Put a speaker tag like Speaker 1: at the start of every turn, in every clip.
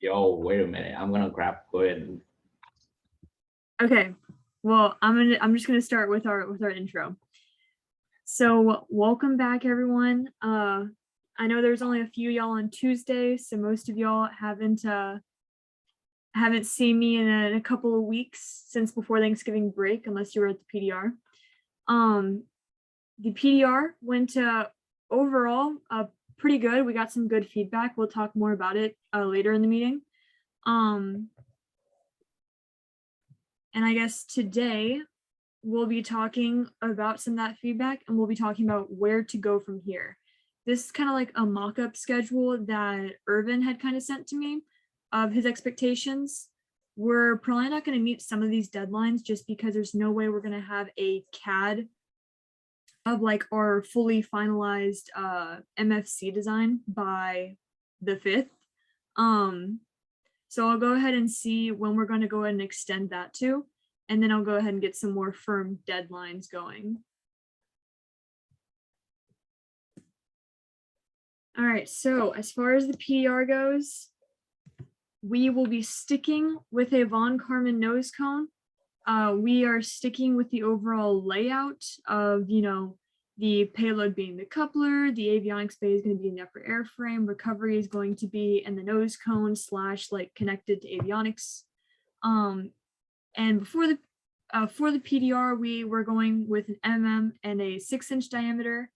Speaker 1: Yo, wait a minute. I'm gonna grab Quinn.
Speaker 2: Okay, well, I'm just gonna start with our intro. So welcome back, everyone. I know there's only a few y'all on Tuesday, so most of y'all haven't seen me in a couple of weeks since before Thanksgiving break, unless you were at the PDR. Um, the PDR went overall pretty good. We got some good feedback. We'll talk more about it later in the meeting. And I guess today we'll be talking about some of that feedback, and we'll be talking about where to go from here. This is kind of like a mock-up schedule that Irvin had kind of sent to me of his expectations. We're probably not going to meet some of these deadlines just because there's no way we're going to have a CAD of like our fully finalized MFC design by the 5th. So I'll go ahead and see when we're going to go ahead and extend that to, and then I'll go ahead and get some more firm deadlines going. All right, so as far as the PDR goes, we will be sticking with a Von Karman nose cone. We are sticking with the overall layout of, the payload being the coupler, the avionics bay is going to be in the upper airframe, recovery is going to be in the nose cone / like connected to avionics. And for the PDR, we were going with an and a 6-inch diameter.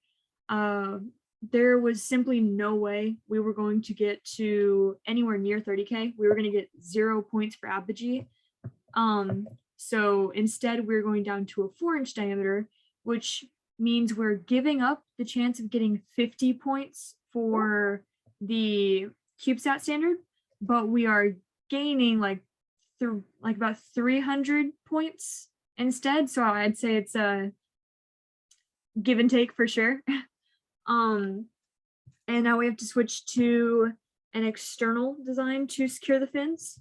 Speaker 2: There was simply no way we were going to get to anywhere near 30K. We were going to get 0 points for apogee. So instead, we're going down to a 4-inch diameter, which means we're giving up the chance of getting 50 points for the CubeSat standard, but we are gaining like about 300 points instead. So I'd say it's a give and take for sure. And now we have to switch to an external design to secure the fins.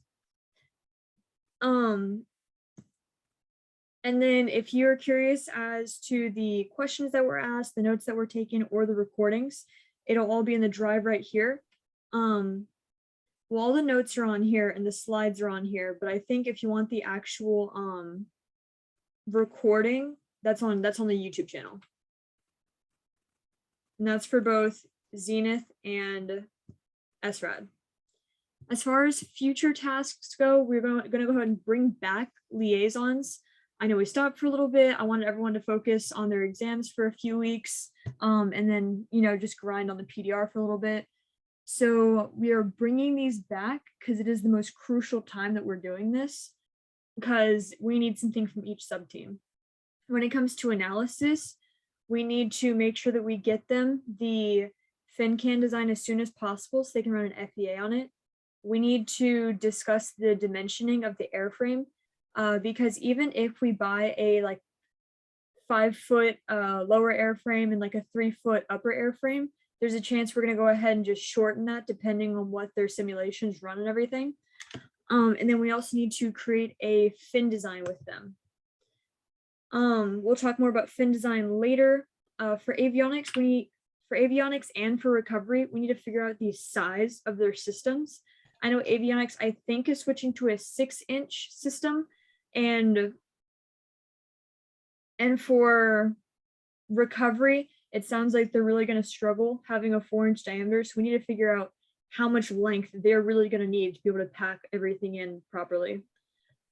Speaker 2: And then if you're curious as to the questions that were asked, the notes that were taken, or the recordings, it'll all be in the drive right here. Well, all the notes are on here and the slides are on here, but I think if you want the actual recording, that's on the YouTube channel. And that's for both Zenith and SRAD. As far as future tasks go, we're going to go ahead and bring back liaisons. I know we stopped for a little bit. I wanted everyone to focus on their exams for a few weeks, and then, just grind on the PDR for a little bit. So we are bringing these back because it is the most crucial time that we're doing this, because we need something from each sub-team. When it comes to analysis, we need to make sure that we get them the FinCAN design as soon as possible so they can run an FEA on it. We need to discuss the dimensioning of the airframe, because even if we buy a 5-foot lower airframe and like a 3-foot upper airframe, there's a chance we're going to go ahead and just shorten that depending on what their simulations run and everything. And then we also need to create a fin design with them. We'll talk more about fin design later. For avionics, and for recovery, we need to figure out the size of their systems. I know avionics, I think, is switching to a 6-inch system, and for recovery, it sounds like they're really going to struggle having a 4-inch diameter. So we need to figure out how much length they're really going to need to be able to pack everything in properly.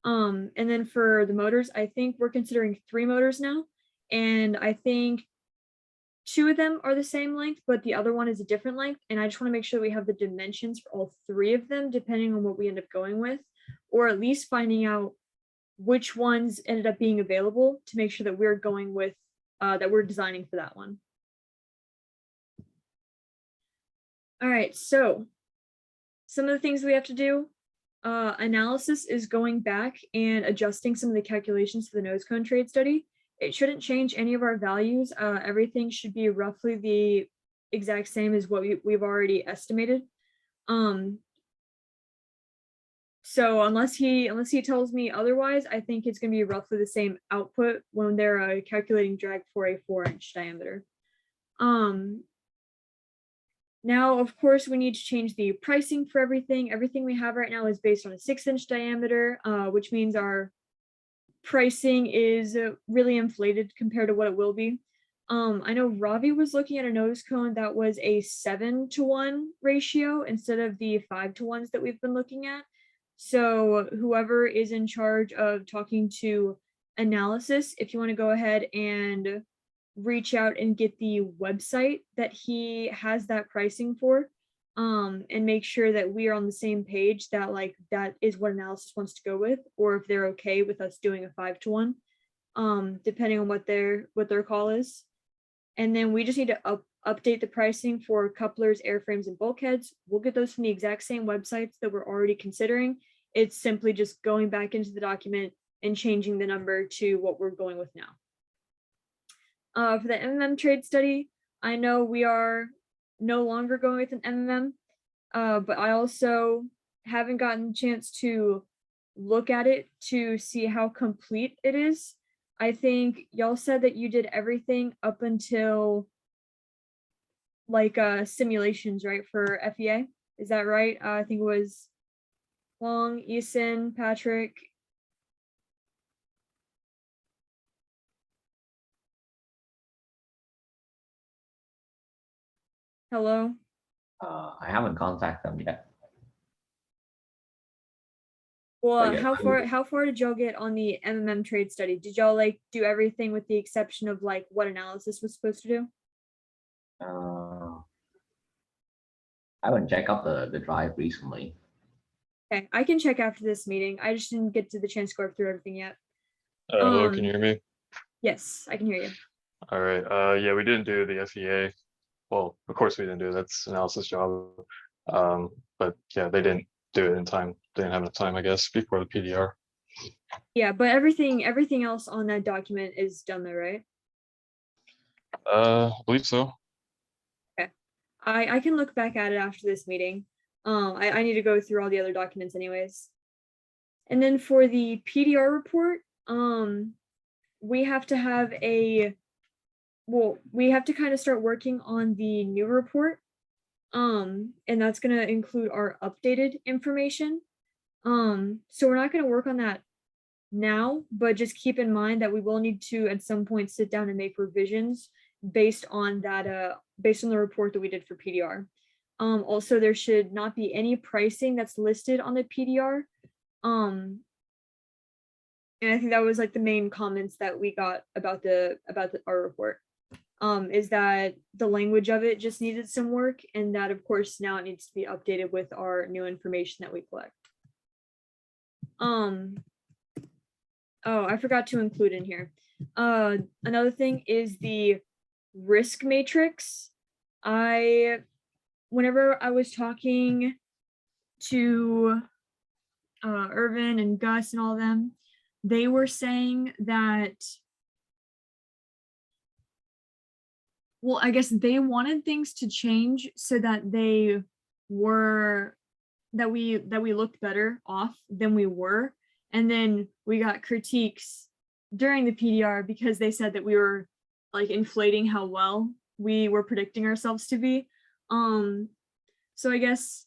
Speaker 2: And then for the motors, I think we're considering 3 motors now, and I think 2 of them are the same length, but the other one is a different length. And I just want to make sure that we have the dimensions for all 3 of them, depending on what we end up going with, or at least finding out which ones ended up being available to make sure that we're going with, that we're designing for that one. All right, so some of the things we have to do. Analysis is going back and adjusting some of the calculations for the nose cone trade study. It shouldn't change any of our values. Everything should be roughly the exact same as what we've already estimated. So unless he tells me otherwise, I think it's going to be roughly the same output when they're calculating drag for a 4-inch diameter. Now, of course, we need to change the pricing for everything. Everything we have right now is based on a 6-inch diameter, which means our pricing is really inflated compared to what it will be. I know Ravi was looking at a nose cone that was a 7-to-1 ratio instead of the 5-to-1s that we've been looking at. So whoever is in charge of talking to analysis, if you want to go ahead and reach out and get the website that he has that pricing for, and make sure that we are on the same page, that like that is what analysis wants to go with, or if they're okay with us doing a 5-to-1, depending on what their call is. And then we just need to update the pricing for couplers, airframes, and bulkheads. We'll get those from the exact same websites that we're already considering. It's simply just going back into the document and changing the number to what we're going with now. For the MMM trade study, I know we are no longer going with an MMM, but I also haven't gotten a chance to look at it to see how complete it is. I think y'all said that you did everything up until like simulations, right, for FEA? Is that right? I think it was Long, Eason, Patrick. Hello?
Speaker 1: I haven't contacted them yet.
Speaker 2: Well,
Speaker 1: yeah,
Speaker 2: how far did y'all get on the MMM trade study? Did y'all like do everything with the exception of like what analysis was supposed to do?
Speaker 1: I haven't checked out the drive recently.
Speaker 2: Okay, I can check after this meeting. I just didn't get to the chance to go through everything yet.
Speaker 3: Hello, can you hear me?
Speaker 2: Yes, I can hear you.
Speaker 3: All right. Yeah, we didn't do the FEA. Well, of course we didn't do it. That's analysis job. But yeah, they didn't do it in time. They didn't have enough time, I guess, before the PDR.
Speaker 2: Yeah, but everything else on that document is done though, right?
Speaker 3: I believe so.
Speaker 2: Okay. I can look back at it after this meeting. I need to go through all the other documents anyways. And then for the PDR report, we have to have we have to kind of start working on the new report. And that's going to include our updated information. So we're not going to work on that now, but just keep in mind that we will need to at some point sit down and make revisions based on that, based on the report that we did for PDR. Also, there should not be any pricing that's listed on the PDR. And I think that was like the main comments that we got about our report. Is that the language of it just needed some work, and that of course now it needs to be updated with our new information that we collect. Oh, I forgot to include in here. Another thing is the risk matrix. Whenever I was talking to Irvin and Gus and all of them, they were saying that, well, I guess they wanted things to change so that we looked better off than we were. And then we got critiques during the PDR because they said that we were like inflating how well we were predicting ourselves to be. So I guess,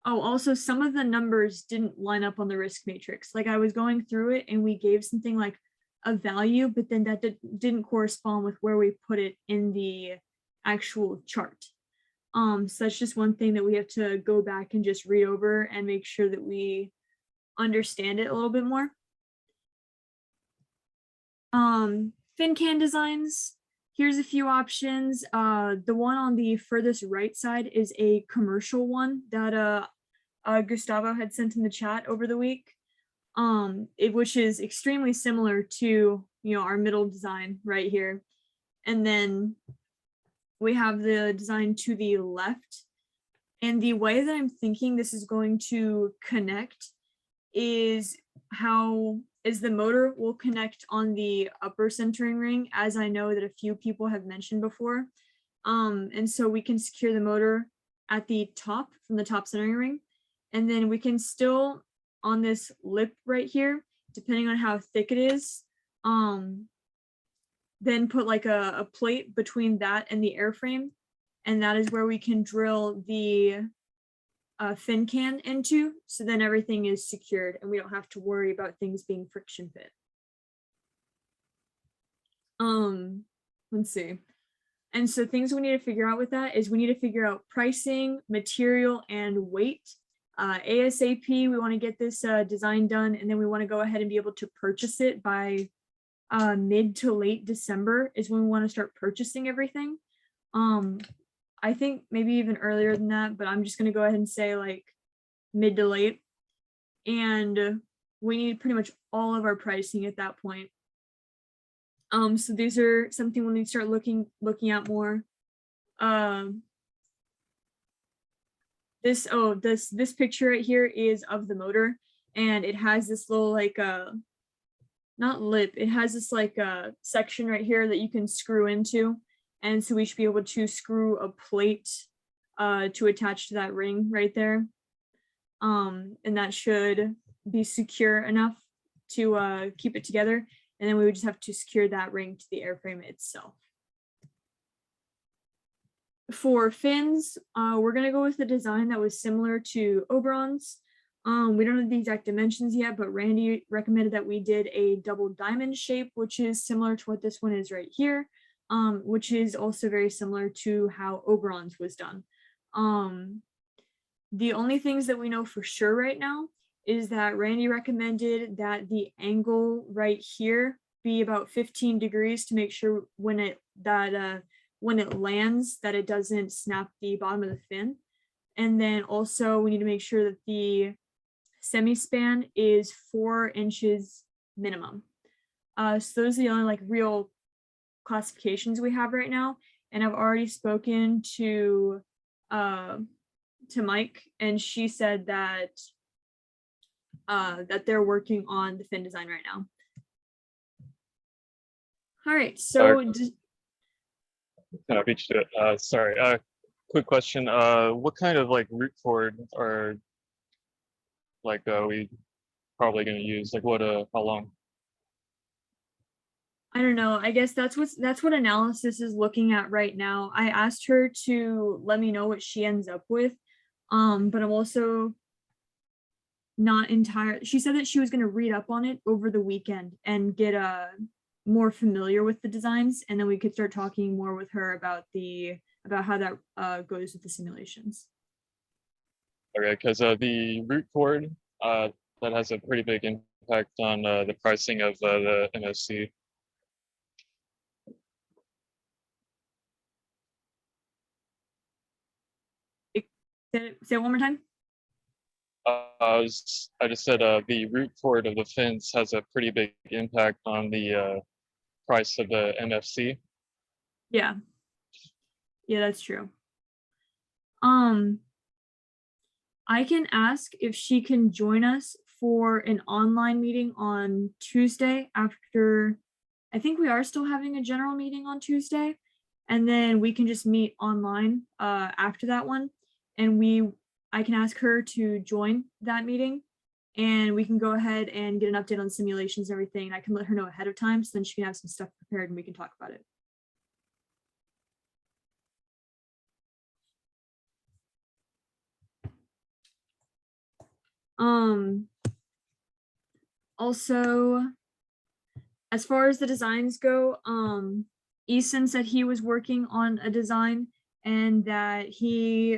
Speaker 2: also some of the numbers didn't line up on the risk matrix. Like I was going through it and we gave something like a value, but then that didn't correspond with where we put it in the actual chart. So that's just one thing that we have to go back and just read over and make sure that we understand it a little bit more. FinCan designs. Here's a few options. The one on the furthest right side is a commercial one that Gustavo had sent in the chat over the week, which is extremely similar to our middle design right here. And then we have the design to the left. And the way that I'm thinking this is going to connect is the motor will connect on the upper centering ring, as I know that a few people have mentioned before. And so we can secure the motor at the top from the top centering ring. And then we can still, on this lip right here, depending on how thick it is, then put like a plate between that and the airframe. and that is where we can drill the fin can into, so then everything is secured and we don't have to worry about things being friction fit. Let's see. And so things we need to figure out with that is we need to figure out pricing, material, and weight. ASAP, we want to get this design done, and then we want to go ahead and be able to purchase it by mid to late December is when we want to start purchasing everything. I think maybe even earlier than that, but I'm just going to go ahead and say like mid to late. And we need pretty much all of our pricing at that point. So these are something we'll need to start looking at more. This picture right here is of the motor, and it has this little like not lip, it has this like section right here that you can screw into, and so we should be able to screw a plate to attach to that ring right there, and that should be secure enough to keep it together. And then we would just have to secure that ring to the airframe itself. For fins, we're gonna go with the design that was similar to Oberon's. We don't know the exact dimensions yet, but Randy recommended that we did a double diamond shape, which is similar to what this one is right here, which is also very similar to how Oberon's was done. The only things that we know for sure right now is that Randy recommended that the angle right here be about 15 degrees to make sure when it lands that it doesn't snap the bottom of the fin. And then also we need to make sure that the semi-span is 4 inches minimum. So those are the only like real classifications we have right now. And I've already spoken to Mike, and she said that that they're working on the fin design right now. All right, so
Speaker 3: Kind of reached it. Sorry. Quick question. What kind of like root cord are like we probably going to use? Like what? How long?
Speaker 2: I don't know. I guess that's what analysis is looking at right now. I asked her to let me know what she ends up with, but I'm also not entirely. She said that she was going to read up on it over the weekend and get more familiar with the designs, and then we could start talking more with her about how that goes with the simulations.
Speaker 3: Okay, because the root cord that has a pretty big impact on the pricing of the MFC.
Speaker 2: Say it one more time.
Speaker 3: I just said the root cord of the fins has a pretty big impact on the price of the MFC.
Speaker 2: Yeah, that's true. I can ask if she can join us for an online meeting on Tuesday after. I think we are still having a general meeting on Tuesday, and then we can just meet online after that one, and I can ask her to join that meeting, and we can go ahead and get an update on simulations and everything. I can let her know ahead of time, so then she can have some stuff prepared and we can talk about it. Also, as far as the designs go, Eason said he was working on a design and that he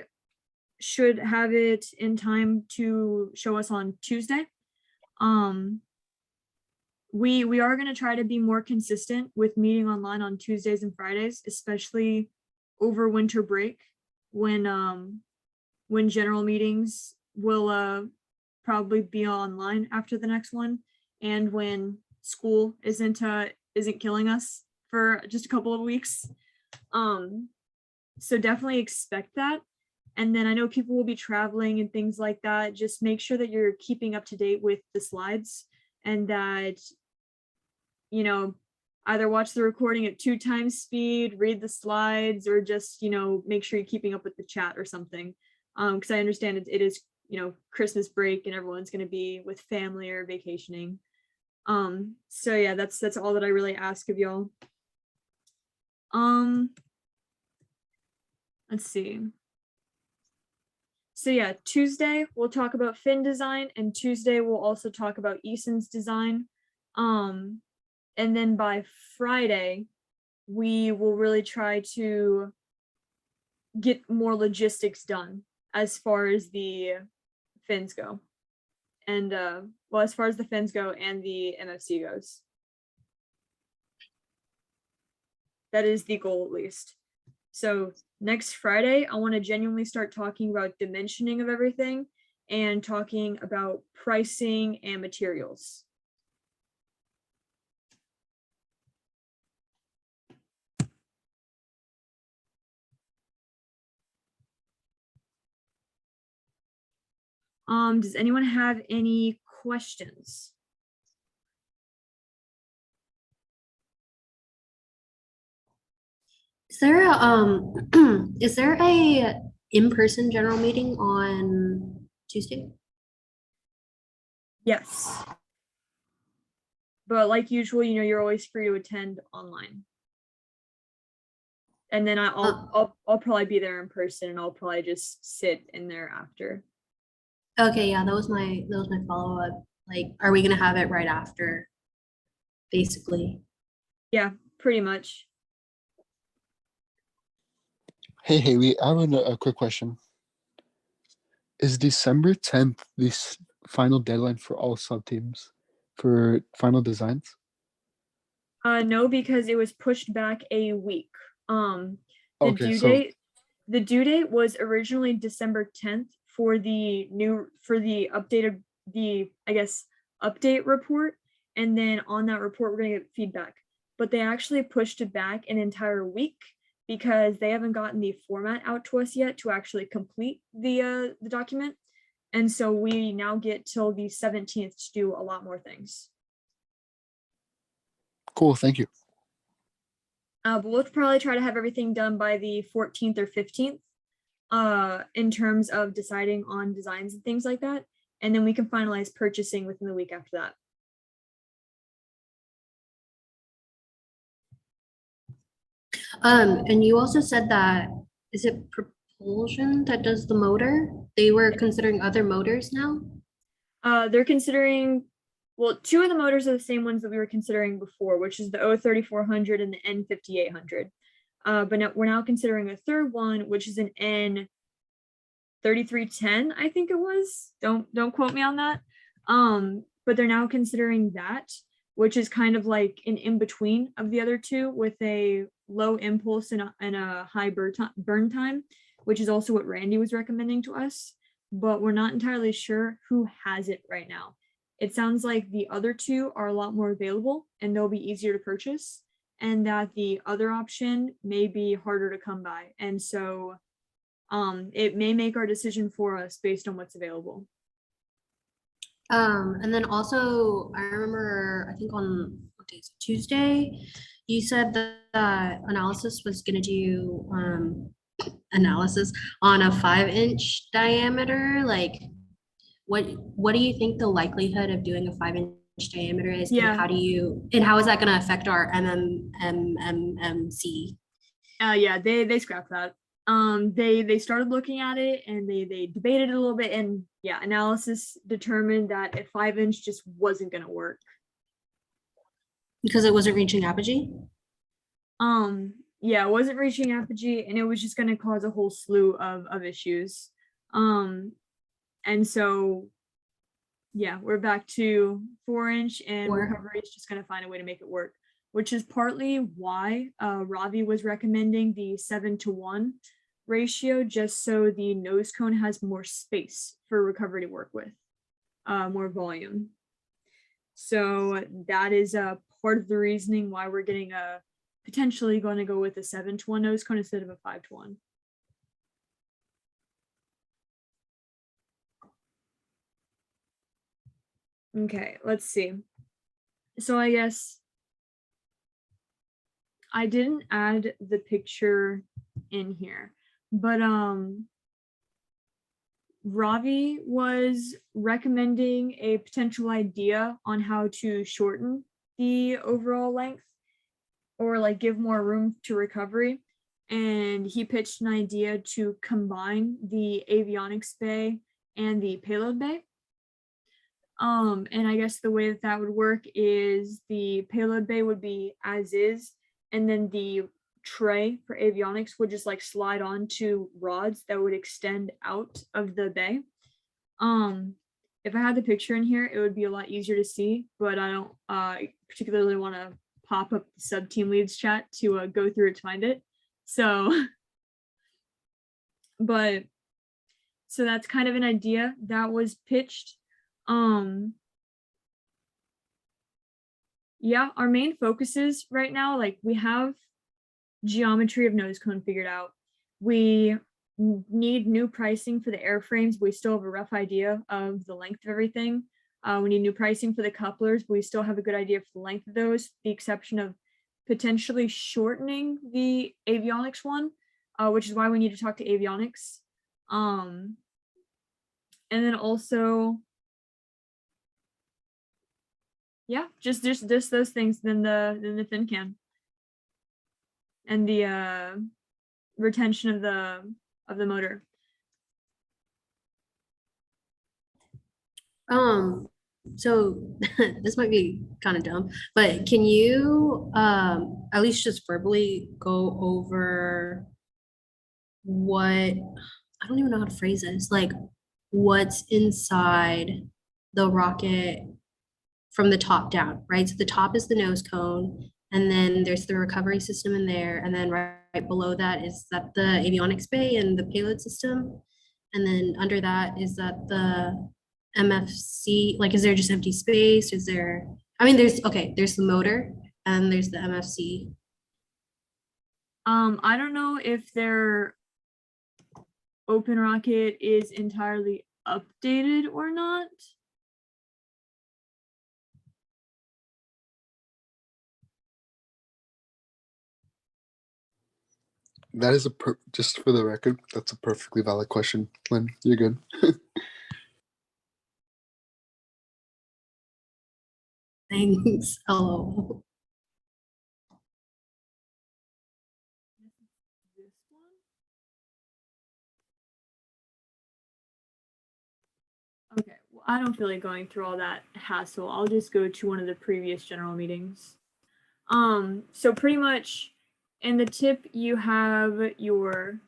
Speaker 2: should have it in time to show us on Tuesday. We are going to try to be more consistent with meeting online on Tuesdays and Fridays, especially over winter break when general meetings will probably be online after the next one, and when school isn't killing us for just a couple of weeks. So definitely expect that. And then I know people will be traveling and things like that. Just make sure that you're keeping up to date with the slides, and that, you know, either watch the recording at 2 times speed, read the slides, or just, you know, make sure you're keeping up with the chat or something. Because I understand it is, you know, Christmas break and everyone's going to be with family or vacationing. So yeah, that's all that I really ask of y'all. let's see. So yeah, Tuesday we'll talk about fin design, and Tuesday we'll also talk about Eason's design. And then by Friday, we will really try to get more logistics done as far as the fins go. And well, as far as the fins go and the MFC goes. That is the goal, at least. So next Friday, I want to genuinely start talking about dimensioning of everything and talking about pricing and materials. Does anyone have any questions?
Speaker 4: Is there is there a in-person general meeting on Tuesday?
Speaker 2: Yes. But like usual, you know, you're always free to attend online. And then I'll probably be there in person, and I'll probably just sit in there after.
Speaker 4: Okay, yeah, that was my follow-up. Like, are we gonna have it right after? Basically.
Speaker 2: Yeah, pretty much.
Speaker 5: Hey, Haley, I have a quick question. Is December 10th this final deadline for all sub-teams for final designs?
Speaker 2: No, because it was pushed back a week. The
Speaker 5: Okay, so
Speaker 2: due date was originally December 10th for the updated, I guess, update report. And then on that report, we're gonna get feedback. But they actually pushed it back an entire week because they haven't gotten the format out to us yet to actually complete the document. And so we now get till the 17th to do a lot more things.
Speaker 5: cool, thank you.
Speaker 2: But we'll probably try to have everything done by the 14th or 15th in terms of deciding on designs and things like that. And then we can finalize purchasing within the week after that.
Speaker 4: And you also said that, is it Propulsion that does the motor? They were considering other motors now?
Speaker 2: They're considering, well, two of the motors are the same ones that we were considering before, which is the O3400 and the N5800. But now, we're now considering a third one, which is an N3310, I think it was. Don't quote me on that. But they're now considering that, which is kind of like an in-between of the other two with a low impulse and a high burn time, which is also what Randy was recommending to us. But we're not entirely sure who has it right now. It sounds like the other two are a lot more available and they'll be easier to purchase, and that the other option may be harder to come by. And so it may make our decision for us based on what's available.
Speaker 4: And then also, I remember, I think on what day is it, Tuesday, you said that analysis was gonna do analysis on a 5-inch diameter. Like, what do you think the likelihood of doing a 5-inch diameter is? And
Speaker 2: Yeah.
Speaker 4: how is that gonna affect our MMC?
Speaker 2: Yeah, they scrapped that. They started looking at it and they debated it a little bit, and yeah, analysis determined that a 5-inch just wasn't gonna work.
Speaker 4: Because it wasn't reaching apogee?
Speaker 2: Yeah, it wasn't reaching apogee, and it was just gonna cause a whole slew of issues. And so yeah, we're back to 4-inch, and recovery is just gonna find a way to make it work, which is partly why Ravi was recommending the 7-to-1 ratio, just so the nose cone has more space for recovery to work with, more volume. So that is part of the reasoning why we're getting potentially going to go with a 7-to-1 nose cone instead of a 5-to-1. Okay, let's see. So I guess I didn't add the picture in here, but Ravi was recommending a potential idea on how to shorten the overall length or like give more room to recovery. and he pitched an idea to combine the avionics bay and the payload bay. And I guess the way that that would work is the payload bay would be as is, and then the tray for avionics would just like slide onto rods that would extend out of the bay. If I had the picture in here, it would be a lot easier to see, but I don't particularly want to pop up the sub team leads chat to go through it to find it. So, but so that's kind of an idea that was pitched. Yeah, our main focuses right now, like we have geometry of nose cone figured out. We need new pricing for the airframes. We still have a rough idea of the length of everything. We need new pricing for the couplers, but we still have a good idea for the length of those, the exception of potentially shortening the avionics one, which is why we need to talk to avionics. And then also, yeah, just those things, then the fin can. And the retention of the motor.
Speaker 4: So this might be kind of dumb, but can you at least just verbally go over what, I don't even know how to phrase this, like what's inside the rocket from the top down, right? So the top is the nose cone, and then there's the recovery system in there, and then right below that is that the avionics bay and the payload system, and then under that is that the MFC, like is there just empty space? Is there, I mean, there's the motor and there's the MFC.
Speaker 2: I don't know if their open rocket is entirely updated or not.
Speaker 5: That is just for the record, that's a perfectly valid question, Lynn. You're good.
Speaker 4: Thanks. Hello.
Speaker 2: This one? Okay, well, I don't feel like going through all that hassle. I'll just go to one of the previous general meetings. So pretty much in the tip, you have your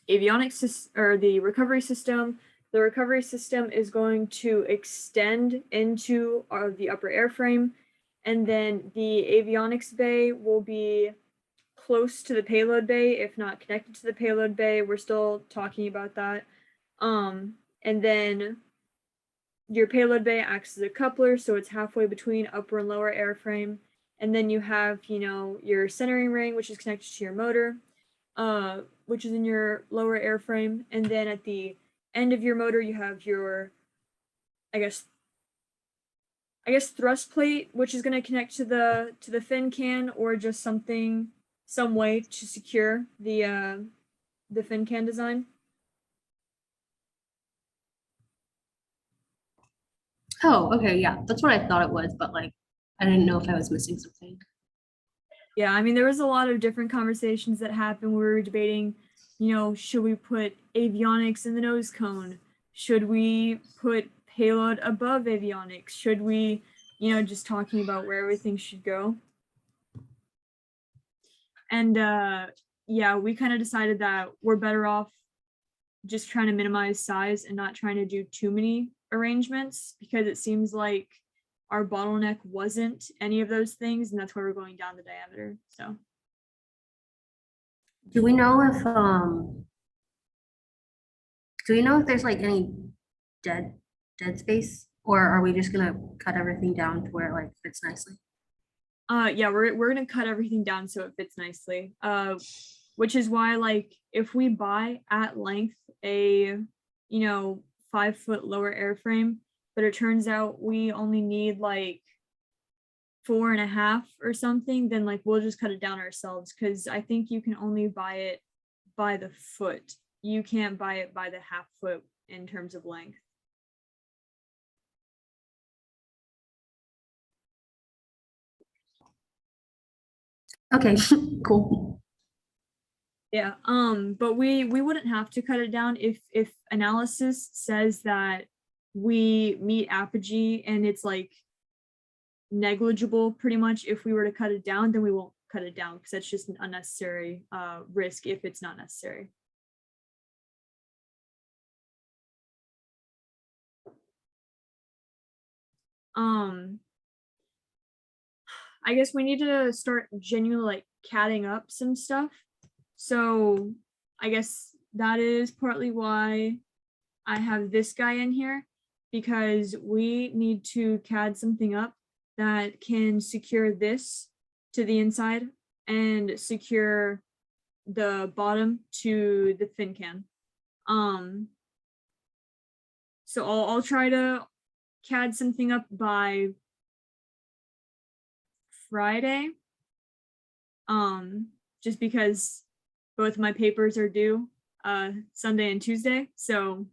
Speaker 2: avionics or the recovery system. The recovery system is going to extend into the upper airframe, and then the avionics bay will be close to the payload bay, if not connected to the payload bay. We're still talking about that. And then your payload bay acts as a coupler, so it's halfway between upper and lower airframe. And then you have, you know, your centering ring, which is connected to your motor, which is in your lower airframe. And then at the end of your motor, you have your, I guess thrust plate, which is going to connect to the fin can, or just some way to secure the fin can design.
Speaker 4: Oh, okay, yeah, that's what I thought it was, but like, I didn't know if I was missing something.
Speaker 2: Yeah, I mean, there was a lot of different conversations that happened. We were debating, you know, should we put avionics in the nose cone? Should we put payload above avionics? Should we, you know, just talking about where everything should go? And yeah, we kind of decided that we're better off just trying to minimize size and not trying to do too many arrangements, because it seems like our bottleneck wasn't any of those things, and that's why we're going down the diameter. So
Speaker 4: Do we know if there's like any dead space, or are we just gonna cut everything down to where it like fits nicely?
Speaker 2: yeah, we're gonna cut everything down so it fits nicely. Which is why, like, if we buy at length a, you know, 5 foot lower airframe, but it turns out we only need like 4.5 or something, then like we'll just cut it down ourselves, because I think you can only buy it by the foot. You can't buy it by the half foot in terms of length.
Speaker 4: Okay, cool.
Speaker 2: Yeah, but we wouldn't have to cut it down if analysis says that we meet apogee and it's like negligible pretty much. If we were to cut it down, then we won't cut it down because that's just an unnecessary risk if it's not necessary. I guess we need to start genuinely like catting up some stuff. So I guess that is partly why I have this guy in here, because we need to CAD something up that can secure this to the inside and secure the bottom to the fin can. So I'll try to CAD something up by Friday. Just because both my papers are due Sunday and Tuesday, so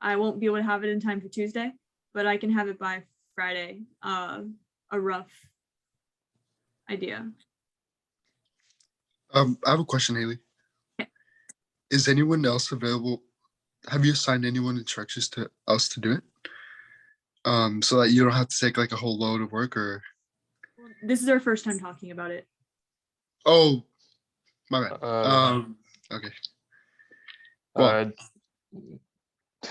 Speaker 2: I won't be able to have it in time for Tuesday, but I can have it by Friday, a rough idea.
Speaker 5: I have a question, Haley.
Speaker 2: Okay.
Speaker 5: Is anyone else available? Have you assigned anyone instructions to us to do it? So that you don't have to take like a whole load of work or.
Speaker 2: This is our first time talking about it.
Speaker 5: Oh, my bad. Okay. Well,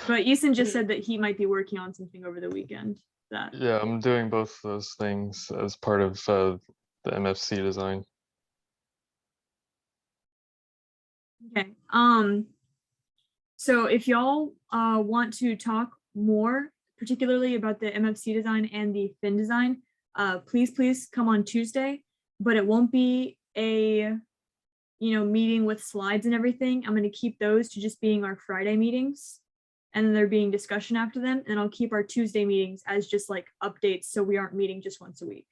Speaker 2: But Eason just said that he might be working on something over the weekend. That
Speaker 3: yeah, I'm doing both of those things as part of the MFC design.
Speaker 2: okay. So if y'all want to talk more, particularly about the MFC design and the fin design, please come on Tuesday, but it won't be a meeting with slides and everything. I'm going to keep those to just being our Friday meetings, and then there being discussion after them, and I'll keep our Tuesday meetings as just like updates, so we aren't meeting just once a week.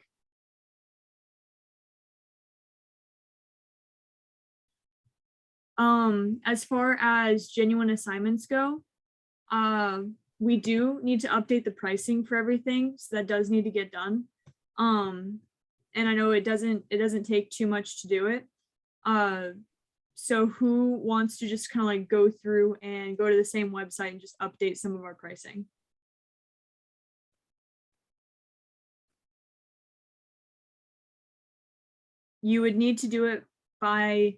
Speaker 2: As far as genuine assignments go, we do need to update the pricing for everything, so that does need to get done. And I know it doesn't take too much to do it. So who wants to just kind of like go through and go to the same website and just update some of our pricing? You would need to do it by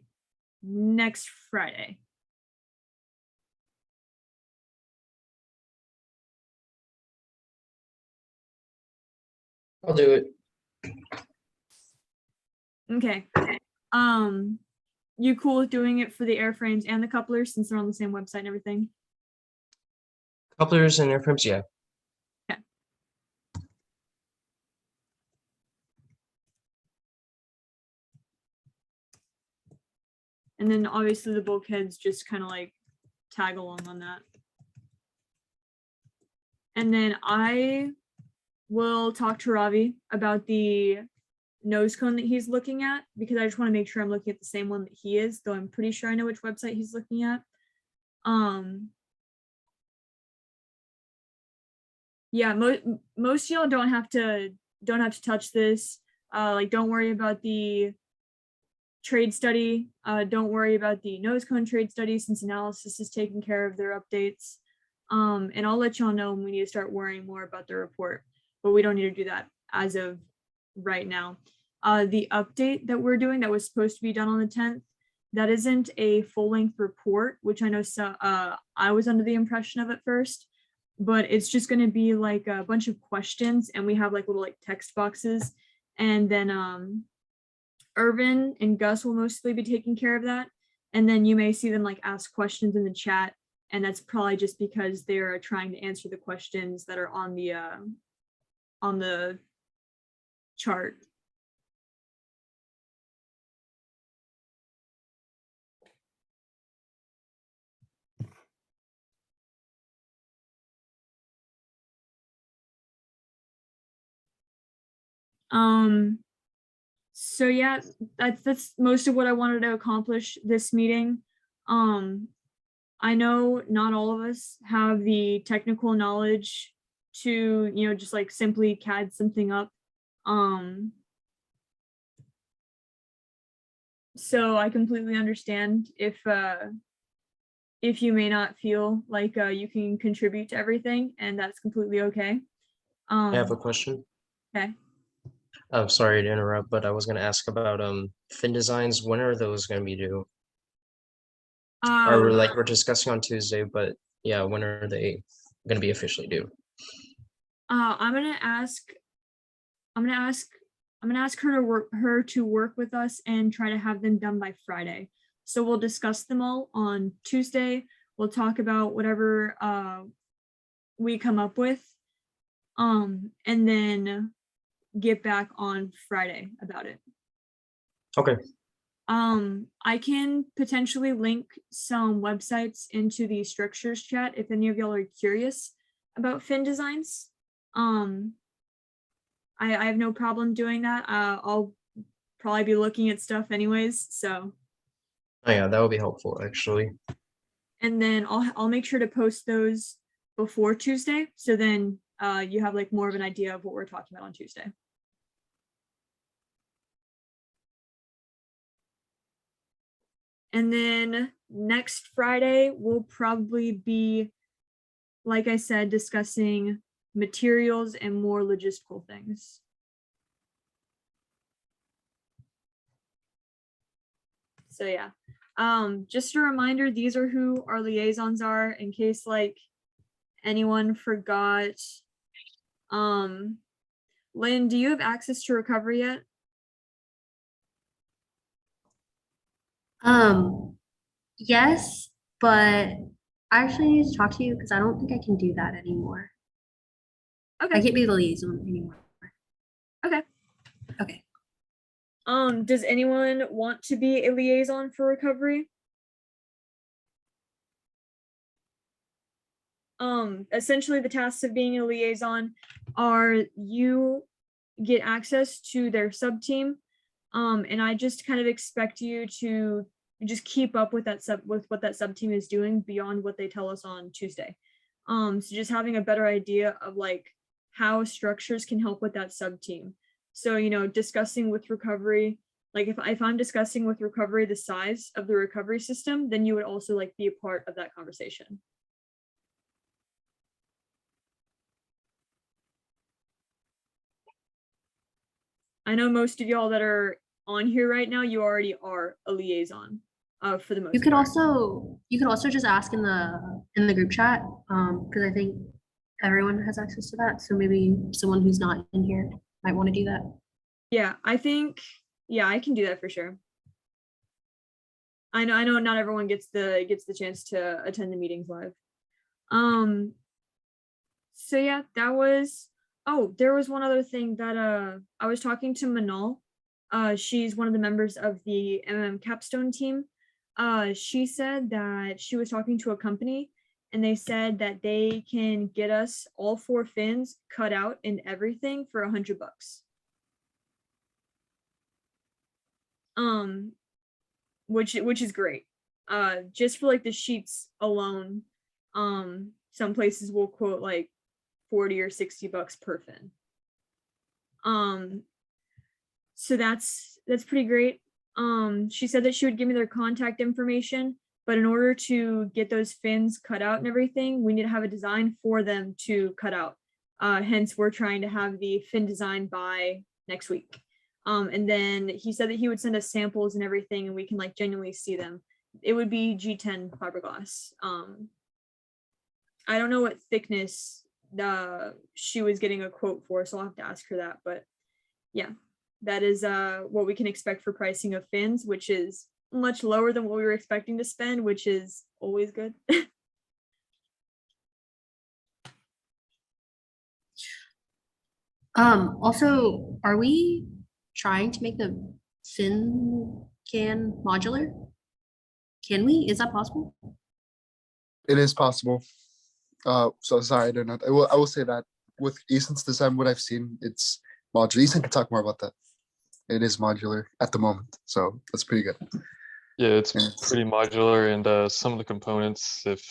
Speaker 2: next Friday.
Speaker 6: I'll do it.
Speaker 2: Okay. You cool with doing it for the airframes and the couplers since they're on the same website and everything?
Speaker 6: Couplers and airframes, yeah.
Speaker 2: And then obviously the bulkheads just kind of like tag along on that. And then I will talk to Ravi about the nose cone that he's looking at, because I just want to make sure I'm looking at the same one that he is, though I'm pretty sure I know which website he's looking at. Yeah, most y'all don't have to touch this. Like, don't worry about the trade study. Don't worry about the nose cone trade study, since analysis is taking care of their updates. And I'll let y'all know when we need to start worrying more about the report, but we don't need to do that as of right now. The update that we're doing that was supposed to be done on the 10th, that isn't a full-length report, which I know I was under the impression of at first, but it's just going to be like a bunch of questions, and we have like little like text boxes, and then Irvin and Gus will mostly be taking care of that, and then you may see them like ask questions in the chat, and that's probably just because they're trying to answer the questions that are on the chart. So yeah, that's most of what I wanted to accomplish this meeting. I know not all of us have the technical knowledge to, just like simply CAD something up. So I completely understand if you may not feel like you can contribute to everything, and that's completely okay.
Speaker 6: I have a question.
Speaker 2: Okay.
Speaker 6: I'm sorry to interrupt, but I was gonna ask about fin designs. When are those gonna be due? Or we're discussing on Tuesday, but yeah, when are they gonna be officially due?
Speaker 2: I'm gonna ask her to work with us and try to have them done by Friday. So we'll discuss them all on Tuesday. We'll talk about whatever we come up with. And then get back on Friday about it.
Speaker 6: Okay.
Speaker 2: I can potentially link some websites into the structures chat if any of y'all are curious about fin designs. I have no problem doing that. I'll probably be looking at stuff anyways, so.
Speaker 6: Oh yeah, that would be helpful actually.
Speaker 2: And then I'll make sure to post those before Tuesday, so then you have like more of an idea of what we're talking about on Tuesday. And then next Friday, we'll probably be, like I said, discussing materials and more logistical things. So yeah, just a reminder, these are who our liaisons are in case like anyone forgot. Lynn, do you have access to recovery yet?
Speaker 4: Yes, but I actually need to talk to you because I don't think I can do that anymore.
Speaker 2: Okay.
Speaker 4: I can't be the liaison anymore.
Speaker 2: Okay.
Speaker 4: Okay.
Speaker 2: Does anyone want to be a liaison for recovery? Essentially the tasks of being a liaison are you get access to their sub team. And I just kind of expect you to just keep up with what that sub team is doing beyond what they tell us on Tuesday. So just having a better idea of like how structures can help with that sub team. So, you know, discussing with recovery, like if I'm discussing with recovery the size of the recovery system, then you would also like be a part of that conversation. I know most of y'all that are on here right now, you already are a liaison for the most
Speaker 4: You could
Speaker 2: part.
Speaker 4: also just ask in the group chat, because I think everyone has access to that. So maybe someone who's not in here might want to do that.
Speaker 2: Yeah, I think, yeah, I can do that for sure. I know not everyone gets the chance to attend the meetings live. So yeah, that was, oh, there was one other thing that I was talking to Manal. She's one of the members of the Capstone team. She said that she was talking to a company and they said that they can get us all 4 fins cut out and everything for $100. Which is great. Just for like the sheets alone, some places will quote like 40 or 60 bucks per fin. So that's pretty great. She said that she would give me their contact information, but in order to get those fins cut out and everything, we need to have a design for them to cut out. Hence, we're trying to have the fin design by next week. And then he said that he would send us samples and everything, and we can like genuinely see them. It would be G10 fiberglass. I don't know what thickness she was getting a quote for, so I'll have to ask her that. But yeah, that is what we can expect for pricing of fins, which is much lower than what we were expecting to spend, which is always good.
Speaker 4: Also, are we trying to make the fin can modular? Can we? Is that possible?
Speaker 5: It is possible. So sorry, I don't know. I will say that with Eason's design, what I've seen, it's modular. Eason can talk more about that. It is modular at the moment, so that's pretty good.
Speaker 3: Yeah, it's
Speaker 5: And it's-
Speaker 3: pretty modular, and some of the components, if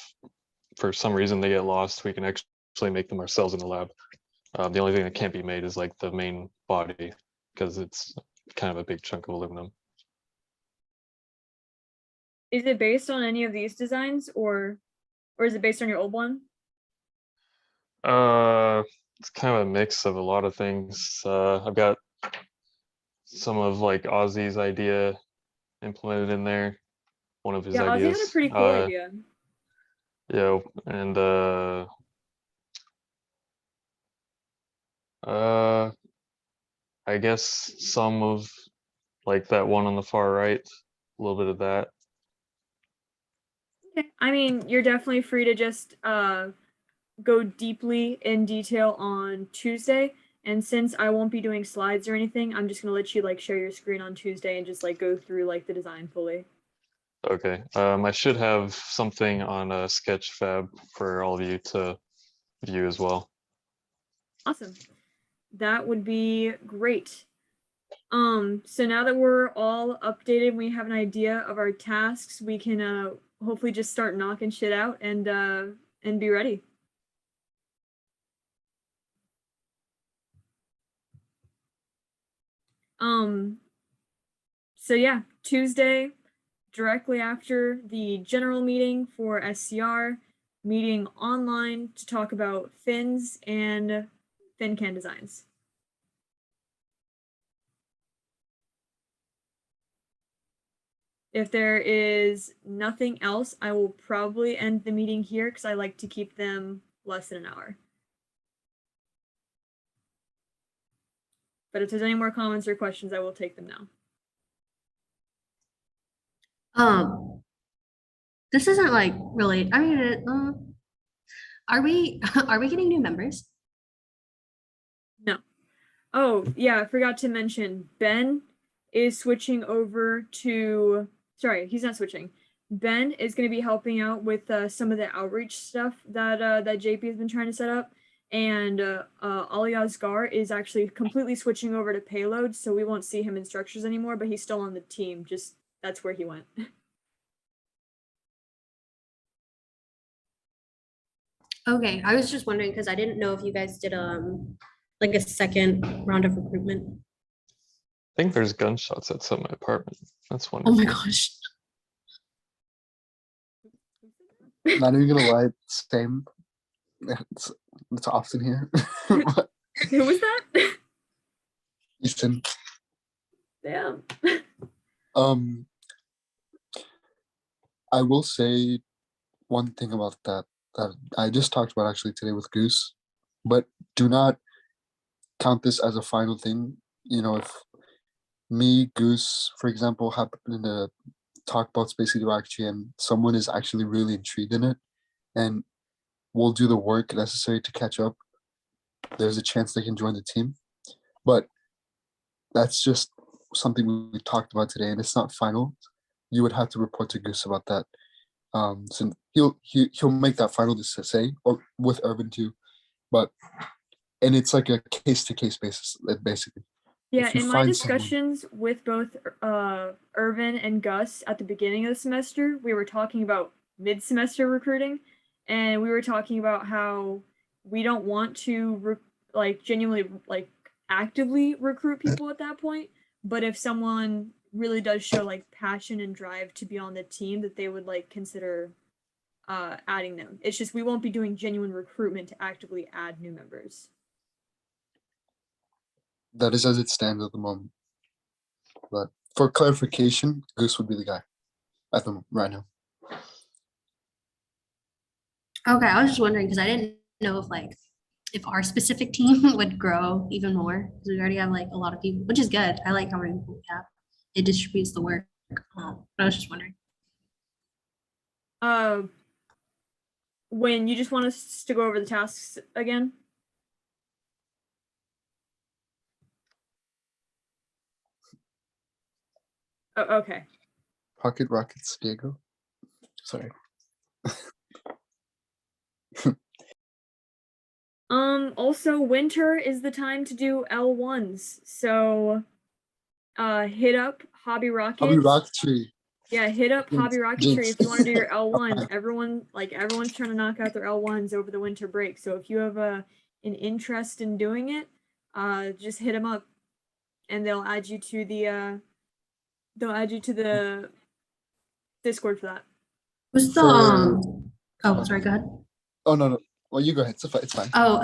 Speaker 3: for some reason they get lost, we can actually make them ourselves in the lab. The only thing that can't be made is like the main body, because it's kind of a big chunk of aluminum.
Speaker 2: Is it based on any of these designs or is it based on your old one?
Speaker 3: It's kind of a mix of a lot of things. I've got some of like Ozzy's idea implemented in there. One of his
Speaker 2: Yeah, Ozzy
Speaker 3: ideas.
Speaker 2: had a pretty cool idea.
Speaker 3: Yeah, and I guess some of like that one on the far right, a little bit of that.
Speaker 2: Okay. I mean, you're definitely free to just go deeply in detail on Tuesday. And since I won't be doing slides or anything, I'm just gonna let you like share your screen on Tuesday and just like go through like the design fully.
Speaker 3: Okay. I should have something on Sketchfab for all of you to view as well.
Speaker 2: Awesome. That would be great. So now that we're all updated, we have an idea of our tasks, we can hopefully just start knocking shit out and be ready. So yeah, Tuesday, directly after the general meeting for SCR, meeting online to talk about fins and fin can designs. If there is nothing else, I will probably end the meeting here because I like to keep them less than an hour. But if there's any more comments or questions, I will take them now.
Speaker 4: This isn't like really, I mean, are we getting new members?
Speaker 2: No. Oh, yeah, I forgot to mention Ben is switching over to, sorry, he's not switching. Ben is going to be helping out with some of the outreach stuff that that JP has been trying to set up. And Ali Asgar is actually completely switching over to payload, so we won't see him in structures anymore, but he's still on the team. Just that's where he went.
Speaker 4: Okay, I was just wondering because I didn't know if you guys did like a second round of recruitment.
Speaker 3: I think there's gunshots outside my apartment. That's
Speaker 4: Oh
Speaker 3: wonderful.
Speaker 4: my gosh.
Speaker 5: Not even gonna lie, same. It's often here.
Speaker 2: Who was that?
Speaker 5: Easton.
Speaker 2: Damn.
Speaker 5: I will say one thing about that I just talked about actually today with Goose, but do not count this as a final thing. You know, if me, Goose, for example, happen to talk about Space Interaction and someone is actually really intrigued in it and will do the work necessary to catch up, there's a chance they can join the team. But that's just something we talked about today, and it's not final. You would have to report to Goose about that. So he'll make that final to say, or with Irvin too. But and it's like a case to case basis, basically.
Speaker 2: Yeah,
Speaker 5: If you
Speaker 2: in my
Speaker 5: find someone-
Speaker 2: discussions with both Irvin and Gus at the beginning of the semester, we were talking about mid-semester recruiting, and we were talking about how we don't want to like genuinely like actively recruit people at that point, but if someone really does show like passion and drive to be on the team, that they would like consider adding them. It's just we won't be doing genuine recruitment to actively add new members.
Speaker 5: That is as it stands at the moment. But for clarification, Goose would be the guy at the right now.
Speaker 4: Okay, I was just wondering because I didn't know if our specific team would grow even more because we already have like a lot of people, which is good. I like how many people we have. It distributes the work. But I was just wondering.
Speaker 2: When you just want us to go over the tasks again? Oh, okay.
Speaker 5: Pocket Rockets, Diego. Sorry.
Speaker 2: Also winter is the time to do L1s. So hit up Hobby Rocket.
Speaker 5: Hobby Rocketry.
Speaker 2: Yeah, hit up
Speaker 5: Jinx,
Speaker 2: Hobby Rocketry if you want to do your L1. Everyone's trying to knock out their L1s over the winter break. So if you have an interest in doing it, just hit them up and they'll add you to the Discord for that.
Speaker 4: Who's the,
Speaker 5: For-
Speaker 4: oh, sorry, go ahead.
Speaker 5: Oh, no, no. Well, you go ahead. It's fine.
Speaker 4: Oh,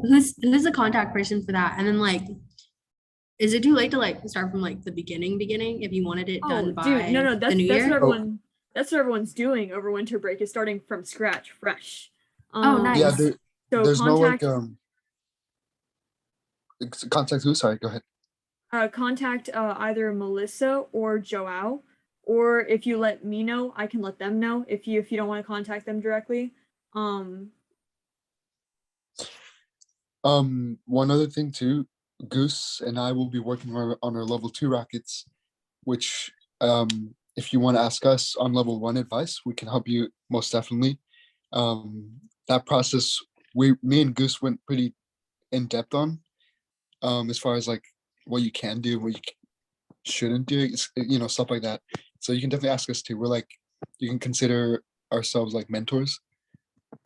Speaker 4: who's the contact person for that? And then like, is it too late to like start from like the beginning if you wanted it
Speaker 2: Oh,
Speaker 4: done
Speaker 2: dude,
Speaker 4: by
Speaker 2: no,
Speaker 4: the
Speaker 2: that's
Speaker 4: new
Speaker 2: that's what
Speaker 4: year?
Speaker 2: that's what everyone's doing over winter break is starting from scratch, fresh.
Speaker 4: Oh, nice.
Speaker 5: Yeah,
Speaker 2: So
Speaker 5: there's no like
Speaker 2: contact
Speaker 5: contact who? Sorry, go ahead.
Speaker 2: contact either Melissa or Joao, or if you let me know, I can let them know if you don't want to contact them directly.
Speaker 5: One other thing too, Goose and I will be working on our level 2 rockets, which if you want to ask us on level 1 advice, we can help you most definitely. That process me and Goose went pretty in depth on, as far as like what you can do, what you shouldn't do, stuff like that. So you can definitely ask us too. We're like, you can consider ourselves like mentors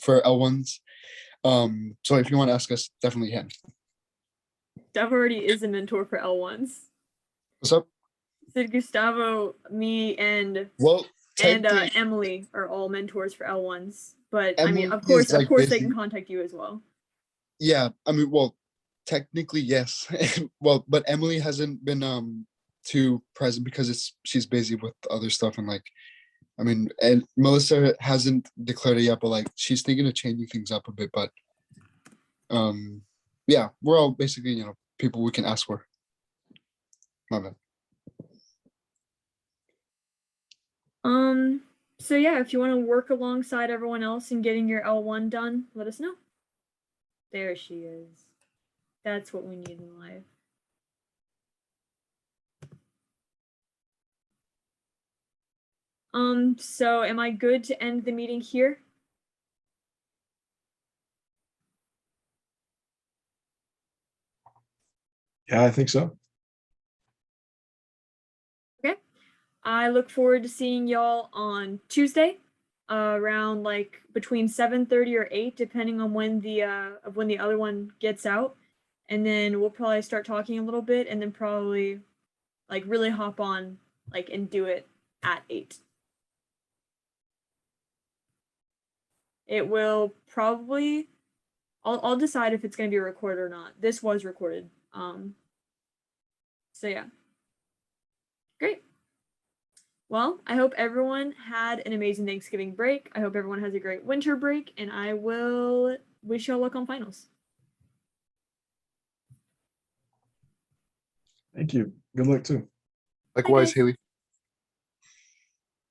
Speaker 5: for L1s. So if you want to ask us, definitely can.
Speaker 2: Gustavo already is a mentor for L1s.
Speaker 5: What's up?
Speaker 2: Said Gustavo, me, and
Speaker 5: Well, technically,
Speaker 2: Emily are all mentors for L1s. But I mean,
Speaker 5: Emily
Speaker 2: of course,
Speaker 5: is, like,
Speaker 2: they
Speaker 5: busy.
Speaker 2: can contact you as well.
Speaker 5: yeah, I mean, well, technically, yes. Well, but Emily hasn't been too present because she's busy with other stuff, and like, I mean, and Melissa hasn't declared it yet, but like she's thinking of changing things up a bit. But yeah, we're all basically people we can ask for. My bad.
Speaker 2: So yeah, if you want to work alongside everyone else in getting your L1 done, let us know. There she is. That's what we need in life. So am I good to end the meeting here?
Speaker 7: Yeah, I think so.
Speaker 2: I look forward to seeing y'all on Tuesday, around like between 7:30 or 8, depending on when the other one gets out. And then we'll probably start talking a little bit and then probably like really hop on like and do it at 8. It will probably I'll decide if it's gonna be recorded or not. This was recorded. So yeah. Great. Well, I hope everyone had an amazing Thanksgiving break. I hope everyone has a great winter break, and I will wish y'all luck on finals.
Speaker 7: Thank you. Good luck too.
Speaker 5: Likewise,
Speaker 2: guys.
Speaker 5: Haley.